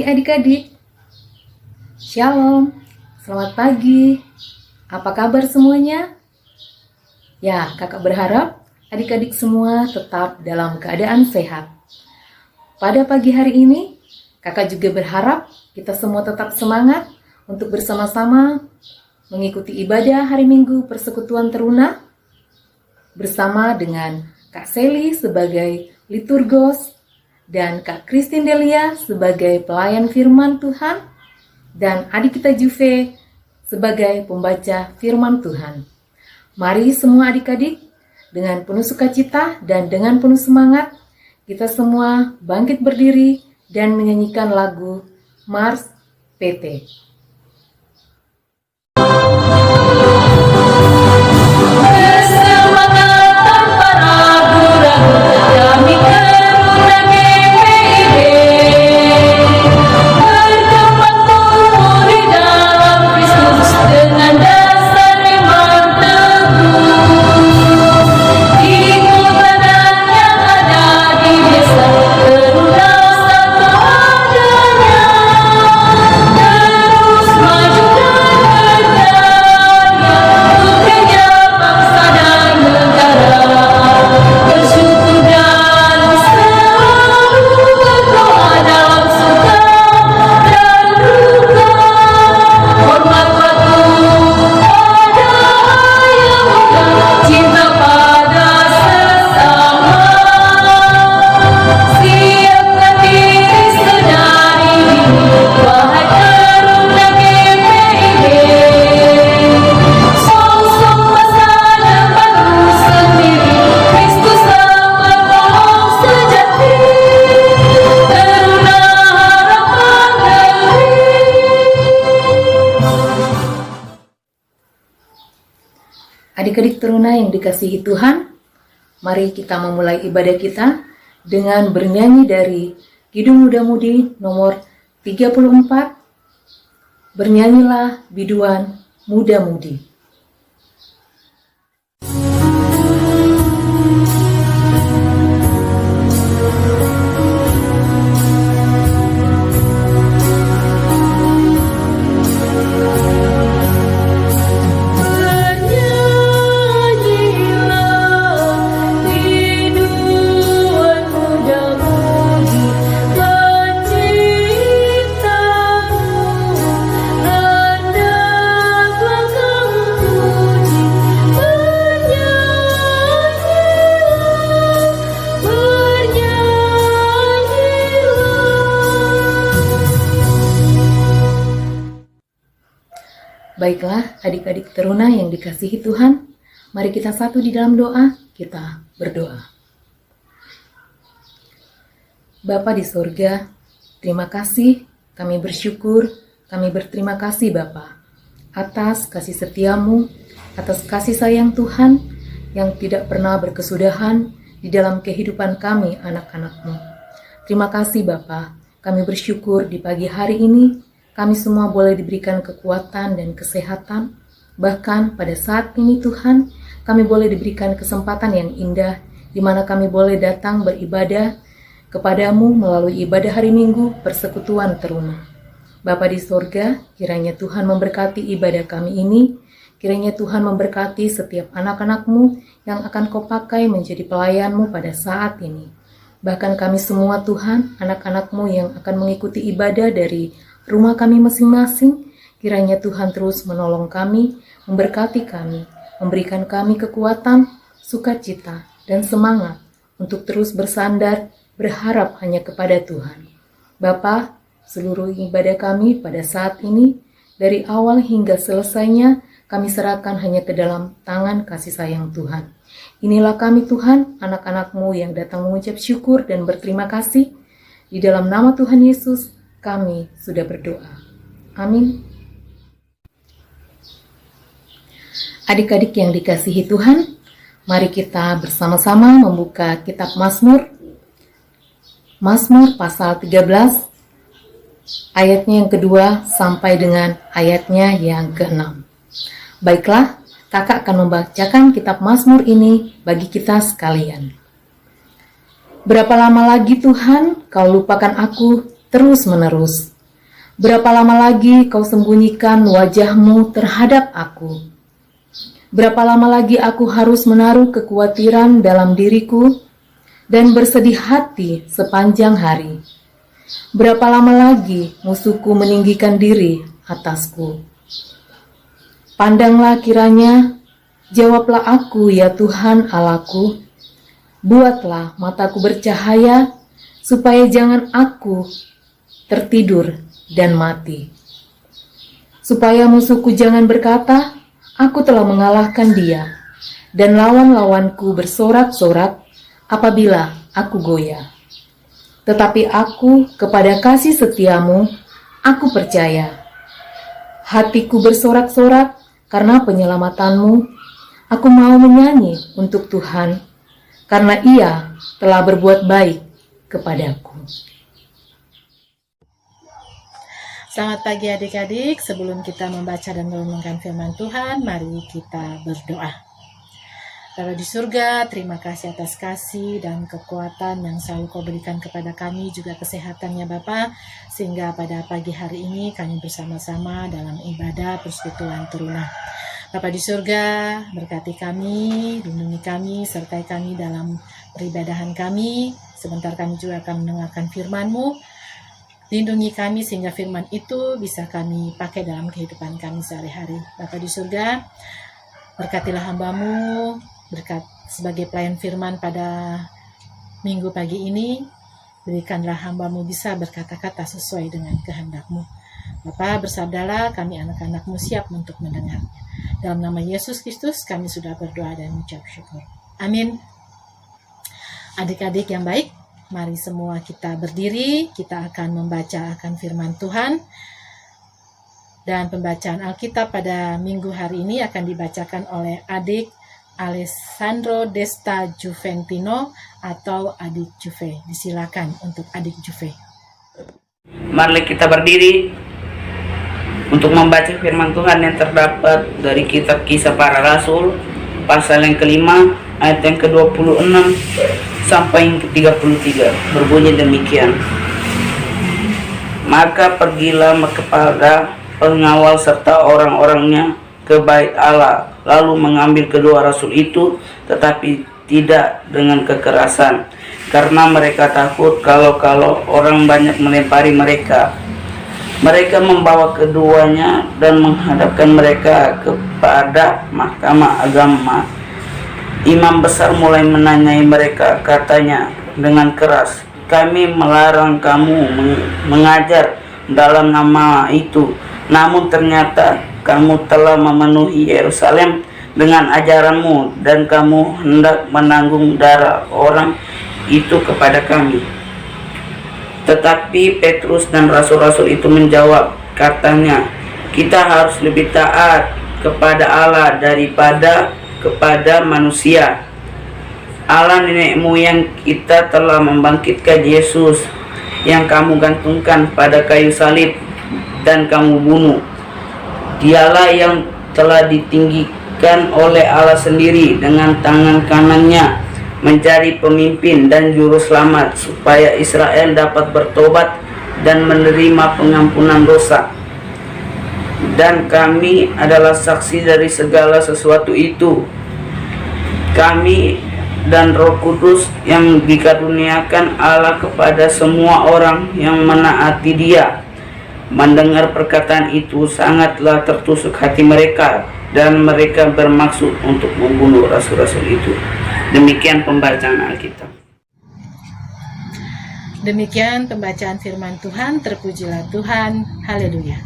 adik-adik, Shalom, selamat pagi. Apa kabar semuanya? Ya, kakak berharap adik-adik semua tetap dalam keadaan sehat. Pada pagi hari ini, kakak juga berharap kita semua tetap semangat untuk bersama-sama mengikuti ibadah hari Minggu Persekutuan Teruna bersama dengan Kak Seli sebagai liturgos dan Kak Christine Delia sebagai pelayan firman Tuhan dan adik kita Juve sebagai pembaca firman Tuhan. Mari semua adik-adik dengan penuh sukacita dan dengan penuh semangat kita semua bangkit berdiri dan menyanyikan lagu Mars PT. Adik-adik teruna yang dikasihi Tuhan, mari kita memulai ibadah kita dengan bernyanyi dari Kidung Muda Mudi nomor 34, Bernyanyilah Biduan Muda Mudi. Baiklah adik-adik teruna yang dikasihi Tuhan, mari kita satu di dalam doa, kita berdoa. Bapa di sorga, terima kasih, kami bersyukur, kami berterima kasih Bapa, atas kasih setiamu, atas kasih sayang Tuhan, yang tidak pernah berkesudahan di dalam kehidupan kami anak-anak-Mu. Terima kasih Bapa, kami bersyukur di pagi hari ini, kami semua boleh diberikan kekuatan dan kesehatan. Bahkan pada saat ini Tuhan, kami boleh diberikan kesempatan yang indah, di mana kami boleh datang beribadah kepadamu melalui ibadah hari Minggu Persekutuan Teruna. Bapa di sorga, kiranya Tuhan memberkati ibadah kami ini, kiranya Tuhan memberkati setiap anak-anak-Mu yang akan Kau pakai menjadi pelayan-Mu pada saat ini. Bahkan kami semua Tuhan, anak-anak-Mu yang akan mengikuti ibadah dari rumah kami masing-masing, kiranya Tuhan terus menolong kami, memberkati kami, memberikan kami kekuatan, sukacita, dan semangat untuk terus bersandar, berharap hanya kepada Tuhan. Bapa, seluruh ibadah kami pada saat ini, dari awal hingga selesainya, kami serahkan hanya ke dalam tangan kasih sayang Tuhan. Inilah kami Tuhan, anak-anak-Mu yang datang mengucap syukur dan berterima kasih. Di dalam nama Tuhan Yesus, kami sudah berdoa. Amin. Adik-adik yang dikasihi Tuhan, mari kita bersama-sama membuka kitab Mazmur. Mazmur pasal 13, ayatnya yang kedua sampai dengan ayatnya yang ke-6. Baiklah, kakak akan membacakan kitab Mazmur ini bagi kita sekalian. Berapa lama lagi Tuhan kau lupakan aku terus-menerus? Berapa lama lagi kau sembunyikan wajahmu terhadap aku? Berapa lama lagi aku harus menaruh kekhawatiran dalam diriku dan bersedih hati sepanjang hari? Berapa lama lagi musuhku meninggikan diri atasku? Pandanglah kiranya, jawablah aku ya Tuhan Allahku, buatlah mataku bercahaya, supaya jangan aku tertidur dan mati. Supaya musuhku jangan berkata, aku telah mengalahkan dia, dan lawan-lawanku bersorak-sorak apabila aku goyah. Tetapi aku kepada kasih setiamu, aku percaya. Hatiku bersorak-sorak karena penyelamatanmu. Aku mau menyanyi untuk Tuhan, karena Ia telah berbuat baik kepadaku. Selamat pagi adik-adik, sebelum kita membaca dan merenungkan firman Tuhan, mari kita berdoa. Bapa di surga, terima kasih atas kasih dan kekuatan yang selalu Kau berikan kepada kami, juga kesehatannya Bapa, sehingga pada pagi hari ini kami bersama-sama dalam ibadah persekutuan terunah. Bapa di surga, berkati kami, lindungi kami, sertai kami dalam peribadahan kami. Sebentar kami juga akan mendengarkan firman-Mu. Lindungi kami sehingga firman itu bisa kami pakai dalam kehidupan kami sehari-hari. Bapa di surga, berkatilah hamba-Mu, berkat sebagai pelayan firman pada minggu pagi ini. Berikanlah hamba-Mu bisa berkata-kata sesuai dengan kehendak-Mu. Bapa, bersabdalah, kami anak-anak-Mu siap untuk mendengar. Dalam nama Yesus Kristus kami sudah berdoa dan mengucap syukur. Amin. Adik-adik yang baik, mari semua kita berdiri, kita akan membaca akan firman Tuhan. Dan pembacaan Alkitab pada minggu hari ini akan dibacakan oleh adik Alessandro Desta Juventino atau adik Juve. Disilakan untuk adik Juve. Mari kita berdiri untuk membaca firman Tuhan yang terdapat dari kitab Kisah Para Rasul, pasal yang kelima, ayat yang ke-26 sampai yang ke-33, berbunyi demikian. Maka pergilah kepada pengawal serta orang-orangnya ke bait Allah, lalu mengambil kedua rasul itu, tetapi tidak dengan kekerasan, karena mereka takut kalau orang banyak melempari mereka. Mereka membawa keduanya dan menghadapkan mereka kepada mahkamah agama. Imam besar mulai menanyai mereka, katanya dengan keras, kami melarang kamu mengajar dalam nama itu, namun ternyata kamu telah memenuhi Yerusalem dengan ajaranmu dan kamu hendak menanggung darah orang itu kepada kami. Tetapi Petrus dan rasul-rasul itu menjawab, katanya, kita harus lebih taat kepada Allah daripada kepada manusia. Allah nenek moyang kita telah membangkitkan Yesus yang kamu gantungkan pada kayu salib dan kamu bunuh. Dialah yang telah ditinggikan oleh Allah sendiri dengan tangan kanannya menjadi pemimpin dan juru selamat, supaya Israel dapat bertobat dan menerima pengampunan dosa. Dan kami adalah saksi dari segala sesuatu itu. Kami dan Roh Kudus yang dikaruniakan Allah kepada semua orang yang menaati Dia. Mendengar perkataan itu sangatlah tertusuk hati mereka, dan mereka bermaksud untuk membunuh rasul-rasul itu. Demikian pembacaan Alkitab. Demikian pembacaan firman Tuhan. Terpujilah Tuhan. Haleluya.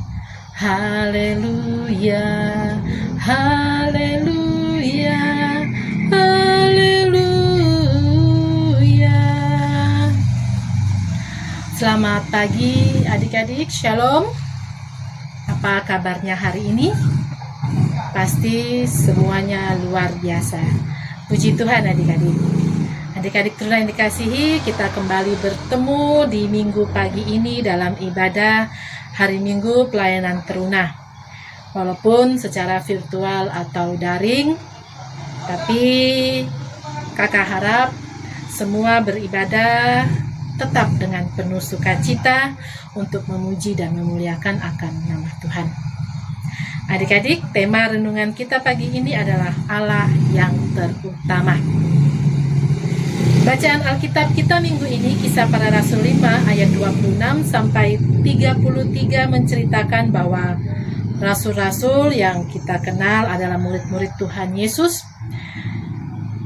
Haleluya. Haleluya. Haleluya. Selamat pagi adik-adik. Shalom. Apa kabarnya hari ini? Pasti semuanya luar biasa. Puji Tuhan adik-adik. Adik-adik teruna yang dikasihi, kita kembali bertemu di minggu pagi ini dalam ibadah hari Minggu pelayanan teruna. Walaupun secara virtual atau daring, tapi kakak harap semua beribadah tetap dengan penuh sukacita untuk memuji dan memuliakan akan nama Tuhan. Adik-adik, tema renungan kita pagi ini adalah Allah yang terutama. Bacaan Alkitab kita minggu ini Kisah Para Rasul 5 ayat 26 sampai 33 menceritakan bahwa rasul-rasul yang kita kenal adalah murid-murid Tuhan Yesus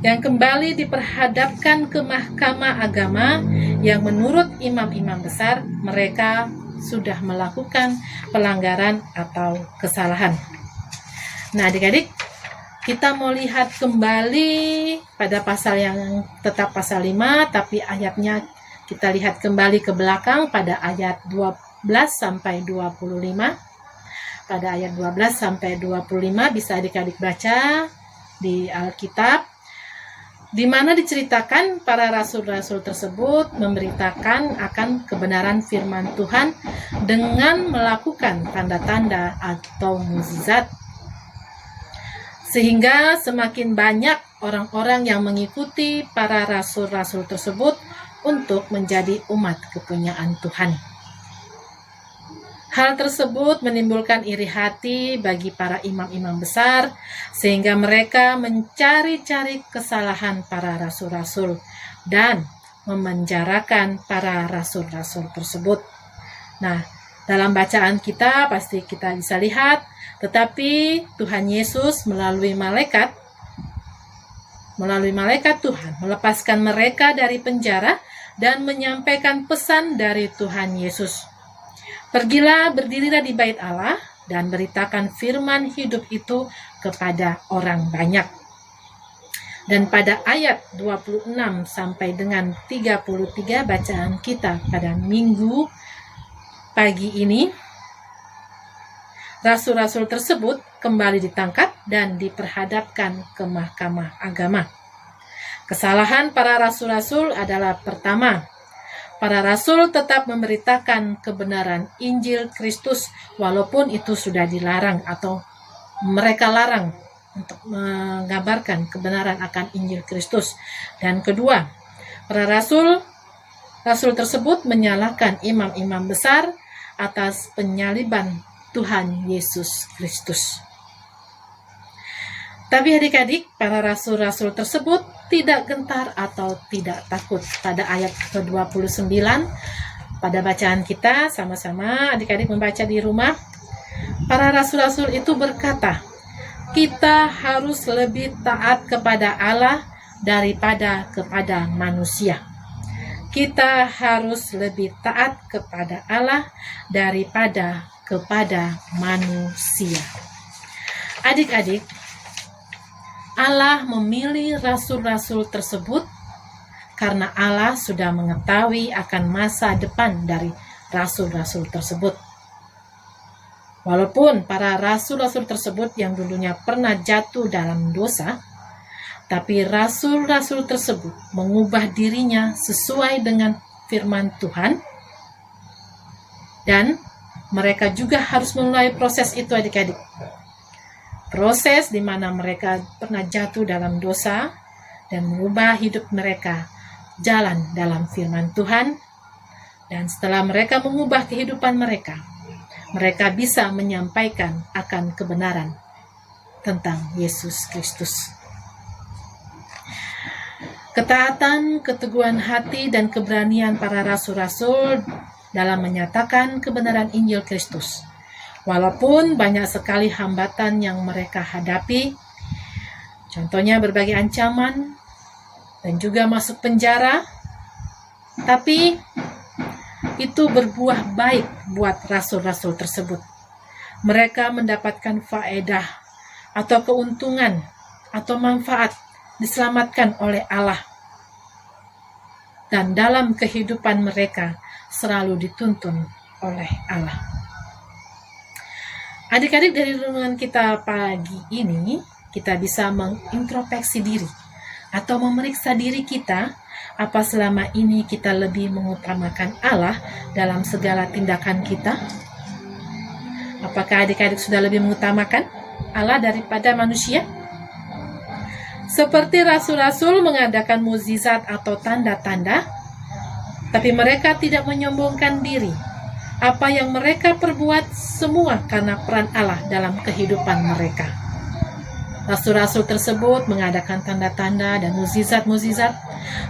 yang kembali diperhadapkan ke mahkamah agama yang menurut imam-imam besar mereka sudah melakukan pelanggaran atau kesalahan. Nah, adik-adik, kita mau lihat kembali pada pasal yang tetap pasal 5, tapi ayatnya kita lihat kembali ke belakang pada ayat 12 sampai 25. Pada ayat 12 sampai 25 bisa adik-adik baca di Alkitab, di mana diceritakan para rasul-rasul tersebut memberitakan akan kebenaran firman Tuhan dengan melakukan tanda-tanda atau mukjizat. Sehingga semakin banyak orang-orang yang mengikuti para rasul-rasul tersebut untuk menjadi umat kepunyaan Tuhan. Hal tersebut menimbulkan iri hati bagi para imam-imam besar, sehingga mereka mencari-cari kesalahan para rasul-rasul dan memenjarakan para rasul-rasul tersebut. Nah, dalam bacaan kita pasti kita bisa lihat, tetapi Tuhan Yesus melalui malaikat Tuhan melepaskan mereka dari penjara dan menyampaikan pesan dari Tuhan Yesus. Pergilah, berdirilah di bait Allah dan beritakan firman hidup itu kepada orang banyak. Dan pada ayat 26 sampai dengan 33 bacaan kita pada minggu pagi ini, rasul-rasul tersebut kembali ditangkap dan diperhadapkan ke mahkamah agama. Kesalahan para rasul-rasul adalah pertama, para rasul tetap memberitakan kebenaran Injil Kristus walaupun itu sudah dilarang atau mereka larang untuk mengabarkan kebenaran akan Injil Kristus. Dan kedua, para rasul tersebut menyalahkan imam-imam besar atas penyaliban Tuhan Yesus Kristus. Tapi adik-adik, para rasul-rasul tersebut tidak gentar atau tidak takut. Pada ayat ke-29, pada bacaan kita sama-sama adik-adik membaca di rumah, para rasul-rasul itu berkata, kita harus lebih taat kepada Allah daripada kepada manusia. Kita harus lebih taat kepada Allah daripada kepada manusia. Adik-adik, Allah memilih rasul-rasul tersebut karena Allah sudah mengetahui akan masa depan dari rasul-rasul tersebut. Walaupun para rasul-rasul tersebut yang dulunya pernah jatuh dalam dosa, tapi rasul-rasul tersebut mengubah dirinya sesuai dengan firman Tuhan, dan mereka juga harus memulai proses itu, adik-adik. Proses di mana mereka pernah jatuh dalam dosa dan mengubah hidup mereka jalan dalam firman Tuhan. Dan setelah mereka mengubah kehidupan mereka, mereka bisa menyampaikan akan kebenaran tentang Yesus Kristus. Ketaatan, keteguhan hati, dan keberanian para rasul-rasul dalam menyatakan kebenaran Injil Kristus. Walaupun banyak sekali hambatan yang mereka hadapi, contohnya berbagai ancaman dan juga masuk penjara, tapi itu berbuah baik buat rasul-rasul tersebut. Mereka mendapatkan faedah atau keuntungan atau manfaat, diselamatkan oleh Allah. Dan dalam kehidupan mereka selalu dituntun oleh Allah. Adik-adik, dari renungan kita pagi ini, kita bisa mengintrospeksi diri atau memeriksa diri kita, apa selama ini kita lebih mengutamakan Allah dalam segala tindakan kita? Apakah adik-adik sudah lebih mengutamakan Allah daripada manusia? Seperti rasul-rasul mengadakan mukjizat atau tanda-tanda, tapi mereka tidak menyombongkan diri. Apa yang mereka perbuat semua karena peran Allah dalam kehidupan mereka. Rasul-rasul tersebut mengadakan tanda-tanda dan mukjizat-mukjizat,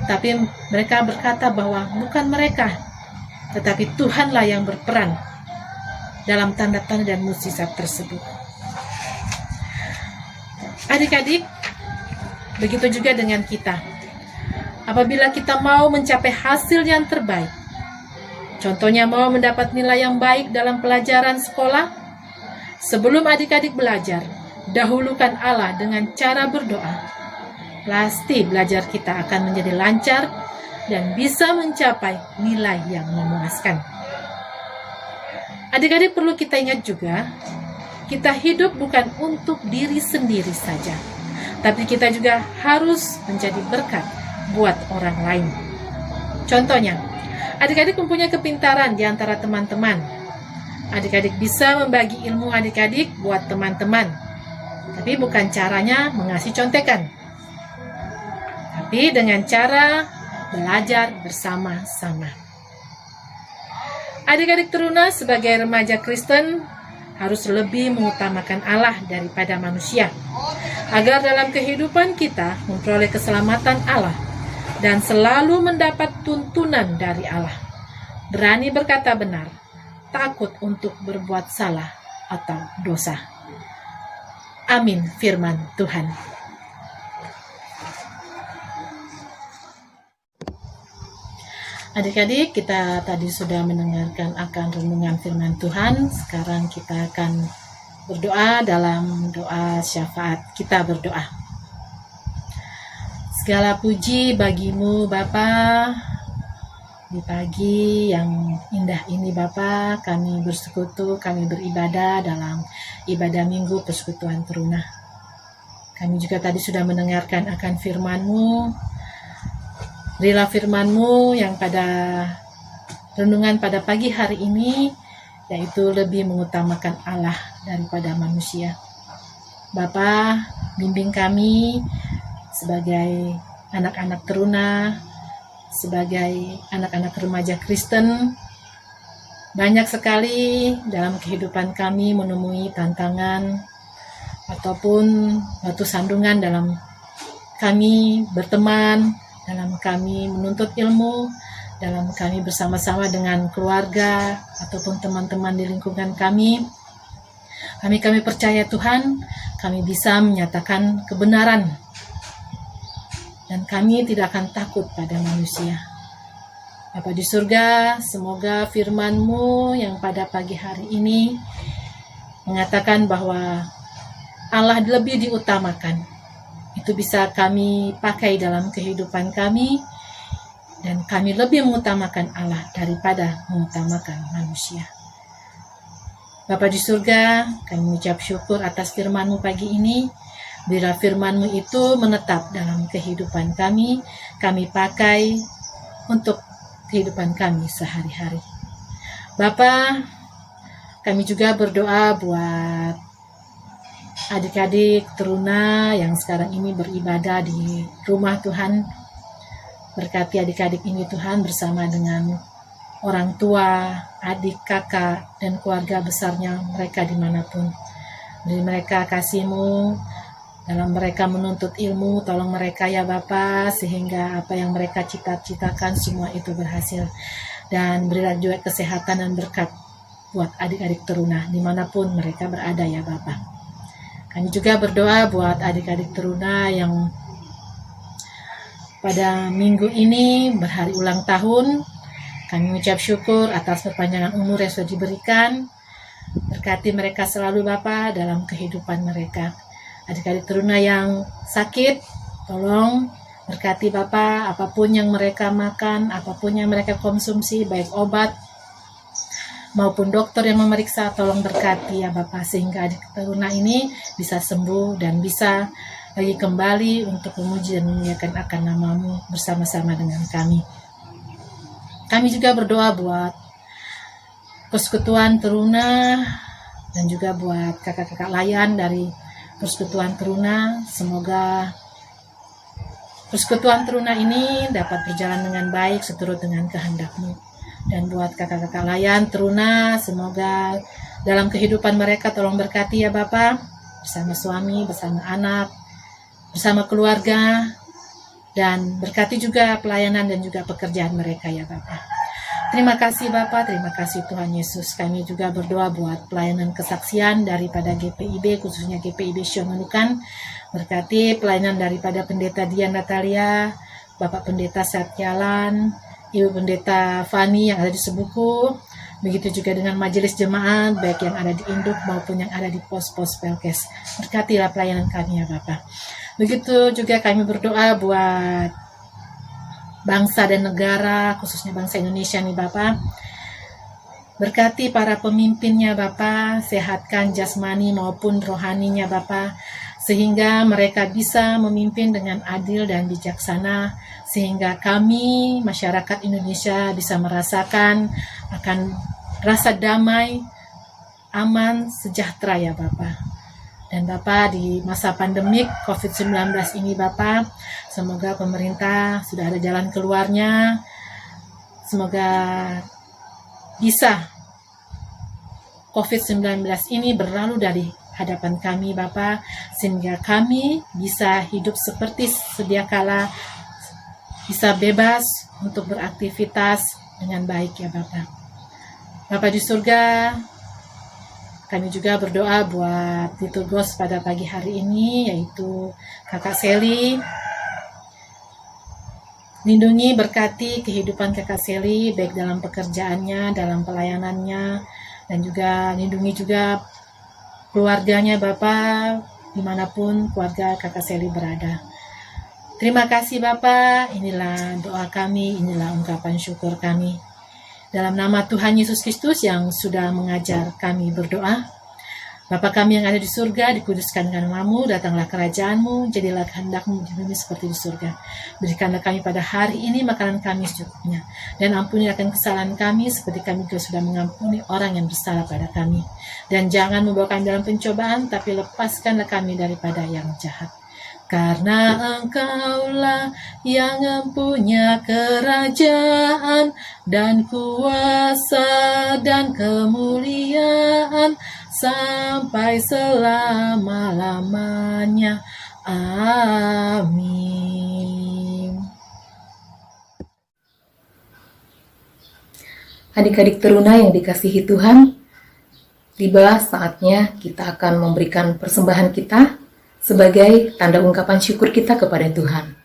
tapi mereka berkata bahwa bukan mereka, tetapi Tuhanlah yang berperan dalam tanda-tanda dan mukjizat tersebut. Adik-adik, begitu juga dengan kita. Apabila kita mau mencapai hasil yang terbaik, contohnya mau mendapat nilai yang baik dalam pelajaran sekolah, sebelum adik-adik belajar, dahulukan Allah dengan cara berdoa. Pasti belajar kita akan menjadi lancar dan bisa mencapai nilai yang memuaskan. Adik-adik perlu kita ingat juga, kita hidup bukan untuk diri sendiri saja, tapi kita juga harus menjadi berkat buat orang lain. Contohnya, adik-adik mempunyai kepintaran di antara teman-teman. Adik-adik bisa membagi ilmu adik-adik buat teman-teman, tapi bukan caranya mengasih contekan, tapi dengan cara belajar bersama-sama. Adik-adik teruna sebagai remaja Kristen harus lebih mengutamakan Allah daripada manusia, agar dalam kehidupan kita memperoleh keselamatan Allah dan selalu mendapat tuntunan dari Allah. Berani berkata benar, takut untuk berbuat salah atau dosa. Amin firman Tuhan. Adik-adik, kita tadi sudah mendengarkan akan renungan firman Tuhan. Sekarang kita akan berdoa dalam doa syafaat. Kita berdoa. Segala puji bagimu Bapa, di pagi yang indah ini Bapa, kami bersekutu, kami beribadah dalam ibadah minggu persekutuan teruna. Kami juga tadi sudah mendengarkan akan firman-Mu. Berilah firman-Mu yang pada renungan pada pagi hari ini, yaitu lebih mengutamakan Allah daripada manusia. Bapa, bimbing kami sebagai anak-anak teruna, sebagai anak-anak remaja Kristen. Banyak sekali dalam kehidupan kami menemui tantangan ataupun batu sandungan dalam kami berteman, dalam kami menuntut ilmu, dalam kami bersama-sama dengan keluarga ataupun teman-teman di lingkungan kami. Kami percaya Tuhan, kami bisa menyatakan kebenaran dan kami tidak akan takut pada manusia. Bapa di surga, semoga firman-Mu yang pada pagi hari ini mengatakan bahwa Allah lebih diutamakan. Itu bisa kami pakai dalam kehidupan kami, dan kami lebih mengutamakan Allah daripada mengutamakan manusia. Bapa di surga, kami mengucap syukur atas firman-Mu pagi ini. Bila firman-Mu itu menetap dalam kehidupan kami pakai untuk kehidupan kami sehari-hari. Bapa, kami juga berdoa buat adik-adik teruna yang sekarang ini beribadah di rumah Tuhan. Berkati adik-adik ini Tuhan bersama dengan orang tua, adik, kakak, dan keluarga besarnya mereka dimanapun. Beri mereka kasih-Mu dalam mereka menuntut ilmu. Tolong mereka ya Bapa, sehingga apa yang mereka cita-citakan semua itu berhasil. Dan berilah juga kesehatan dan berkat buat adik-adik teruna dimanapun mereka berada ya Bapa. Kami juga berdoa buat adik-adik teruna yang pada minggu ini berhari ulang tahun. Kami mengucap syukur atas perpanjangan umur yang sudah diberikan. Berkati mereka selalu Bapa dalam kehidupan mereka. Adik-adik teruna yang sakit, tolong berkati Bapa, apapun yang mereka makan, apapun yang mereka konsumsi, baik obat maupun dokter yang memeriksa, tolong berkati ya Bapa, sehingga adik teruna ini bisa sembuh dan bisa lagi kembali untuk memuji dan memuliakan akan nama-Mu bersama-sama dengan kami. Kami juga berdoa buat persekutuan teruna dan juga buat kakak-kakak layan dari persekutuan teruna. Semoga Persekutuan teruna ini dapat berjalan dengan baik seturut dengan kehendak-Mu. Dan buat kakak-kakak layan teruna, semoga dalam kehidupan mereka tolong berkati ya Bapa, bersama suami, bersama anak, bersama keluarga, dan berkati juga pelayanan dan juga pekerjaan mereka ya Bapa. Terima kasih Bapa, terima kasih Tuhan Yesus. Kami juga berdoa buat pelayanan kesaksian daripada GPIB, khususnya GPIB Sionunukan. Berkati pelayanan daripada Pendeta Dian Natalia, Bapak Pendeta Satyalan, Ibu Pendeta Fani yang ada di Sebuku, begitu juga dengan majelis jemaat, baik yang ada di Induk maupun yang ada di pos-pos Pelkes. Berkatilah pelayanan kami ya Bapak. Begitu juga kami berdoa buat bangsa dan negara, khususnya bangsa Indonesia nih Bapak. Berkati para pemimpinnya Bapak, sehatkan jasmani maupun rohaninya Bapak, sehingga mereka bisa memimpin dengan adil dan bijaksana, sehingga kami, masyarakat Indonesia, bisa merasakan akan rasa damai, aman, sejahtera ya Bapak. Dan Bapak, di masa pandemik COVID-19 ini Bapak, semoga pemerintah sudah ada jalan keluarnya, semoga bisa COVID-19 ini berlalu dari hadapan kami Bapak, sehingga kami bisa hidup seperti sedia kala, bisa bebas untuk beraktivitas dengan baik ya Bapak. Bapak di surga, kami juga berdoa buat liturgos pada pagi hari ini, yaitu Kakak Seli. Lindungi, berkati kehidupan Kakak Seli, baik dalam pekerjaannya, dalam pelayanannya, dan juga lindungi juga keluarganya Bapak, dimanapun keluarga Kakak Seli berada. Terima kasih Bapak, inilah doa kami, inilah ungkapan syukur kami. Dalam nama Tuhan Yesus Kristus yang sudah mengajar kami berdoa. Bapa kami yang ada di surga, dikuduskan nama-Mu, datanglah kerajaan-Mu, jadilah kehendak-Mu di bumi seperti di surga. Berikanlah kami pada hari ini makanan kami secukupnya, dan ampuni akan kesalahan kami seperti kami juga sudah mengampuni orang yang bersalah pada kami. Dan jangan membawa kami dalam pencobaan, tapi lepaskanlah kami daripada yang jahat. Karena Engkaulah yang mempunyai kerajaan dan kuasa dan kemuliaan sampai selama-lamanya. Amin. Adik-adik teruna yang dikasihi Tuhan, tiba saatnya kita akan memberikan persembahan kita sebagai tanda ungkapan syukur kita kepada Tuhan.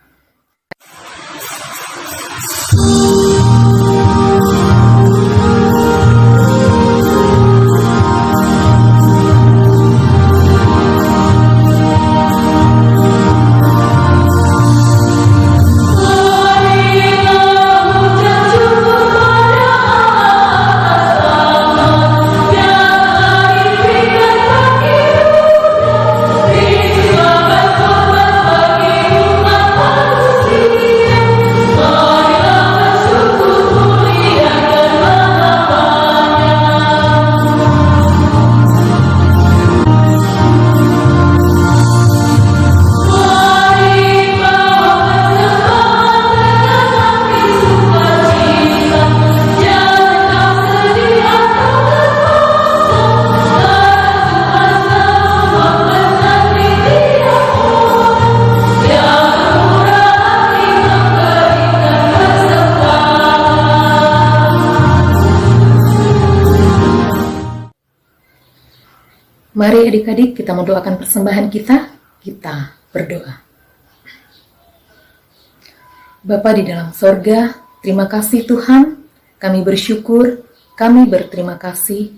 Mari adik-adik kita mendoakan persembahan kita berdoa. Bapa di dalam sorga, terima kasih Tuhan, kami bersyukur, kami berterima kasih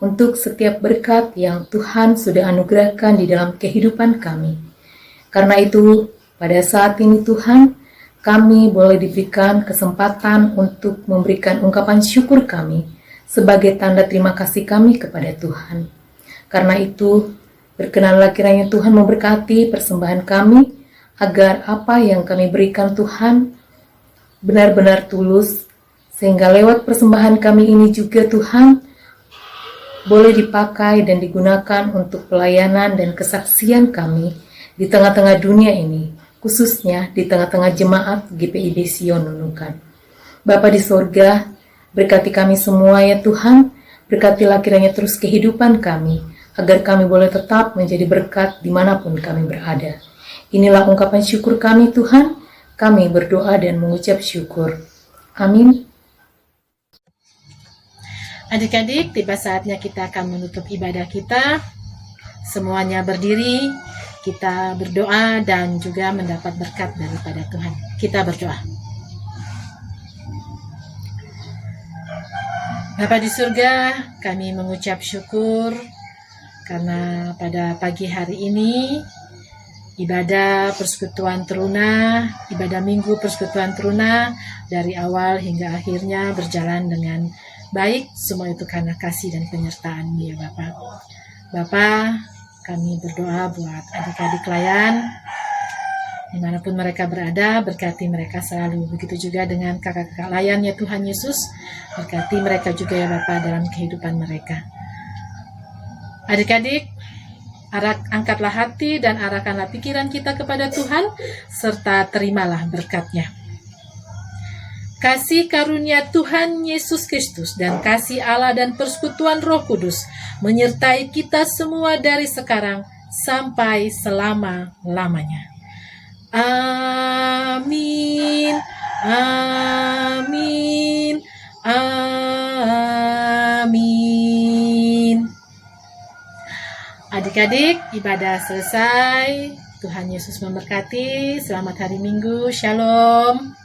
untuk setiap berkat yang Tuhan sudah anugerahkan di dalam kehidupan kami. Karena itu, pada saat ini Tuhan, kami boleh diberikan kesempatan untuk memberikan ungkapan syukur kami sebagai tanda terima kasih kami kepada Tuhan. Karena itu, berkenanlah kiranya Tuhan memberkati persembahan kami, agar apa yang kami berikan Tuhan benar-benar tulus, sehingga lewat persembahan kami ini juga Tuhan boleh dipakai dan digunakan untuk pelayanan dan kesaksian kami di tengah-tengah dunia ini, khususnya di tengah-tengah jemaat GPIB Sion Nunukan. Bapa di sorga, berkati kami semua ya Tuhan, berkatilah kiranya terus kehidupan kami, agar kami boleh tetap menjadi berkat dimanapun kami berada. Inilah ungkapan syukur kami Tuhan, kami berdoa dan mengucap syukur. Amin. Adik-adik, tiba saatnya kita akan menutup ibadah kita. Semuanya berdiri, kita berdoa dan juga mendapat berkat daripada Tuhan. Kita berdoa. Bapa di surga, kami mengucap syukur karena pada pagi hari ini ibadah persekutuan teruna, ibadah minggu persekutuan teruna dari awal hingga akhirnya berjalan dengan baik. Semua itu karena kasih dan penyertaan-Mu ya Bapa. Bapa, kami berdoa buat adik-adik layan dimanapun mereka berada, berkati mereka selalu. Begitu juga dengan kakak-kakak layan ya Tuhan Yesus, berkati mereka juga ya Bapa dalam kehidupan mereka. Adik-adik, angkatlah hati dan arahkanlah pikiran kita kepada Tuhan, serta terimalah berkat-Nya. Kasih karunia Tuhan Yesus Kristus dan kasih Allah dan persekutuan Roh Kudus menyertai kita semua dari sekarang sampai selama-lamanya. Amin, amin, amin. Adik-adik, ibadah selesai. Tuhan Yesus memberkati. Selamat hari Minggu. Shalom.